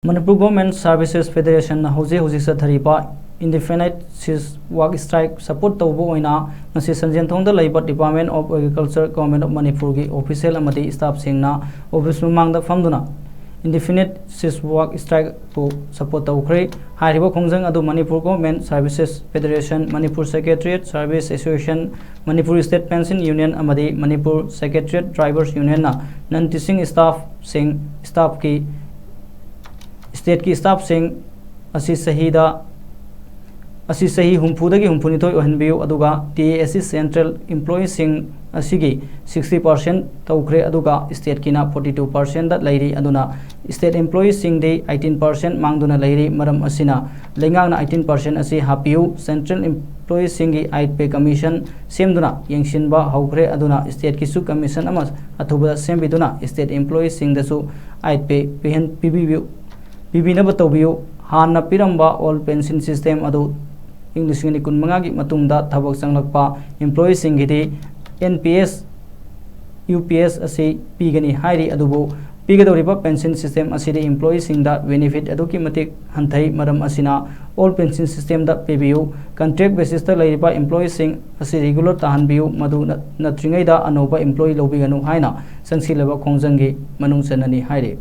Manipur Government Services Federation houji sathariba indefinite work strike support tawbo oina ngasi sanjen thongda laiba Department of Agriculture Government of Manipur gi official amadi staff singna office mangda famduna indefinite work strike pu support tawkhre hariba khongjang adu Manipur Government Services Federation, Manipur Secretariat Service Association, Manipur State Pension Union amadi Manipur Secretariat Drivers Union na non-teaching staff ki state की staff सिंह सही हुंफुदगी हुंफुनिथोय ओहनबियु अदुगा TASC central employee सिंह 60% तौखरे अदुगा स्टेट किना 42% दा लैरी अदुना स्टेट एम्प्लॉई सिंह दे 18% मांगदुना लैरी मरम असिना लेंगांगना 18% असि हापियु सेंट्रल एम्प्लॉई सिंह की 8 पे कमीशन सेमदुना यंगसिनबा हौखरे अदुना स्टेट किसु कमीशन अमा अथुबा सेमबिदुना स्टेट एम्प्लॉई सिंह दसु 8 पे पेहन पिबियु Bibina Batobio, Hana Piramba, all pension system adu English in Kunmangagi Matunda, Tabak Sanglakpa, employees singiti, NPS, UPS, Asi, Pigani, Hairi Adubo, Pigadoriba pension system, Asidi employees in the benefit Adukimatic, Hantai, Madam Asina, all pension system that PBU, contract basis the Laiba employees sing as a regular Tahanbiu, Madu Natringada, Anova employee Lobiganu Haina, Sansilava Konzangi, Manung Sanani Hairi.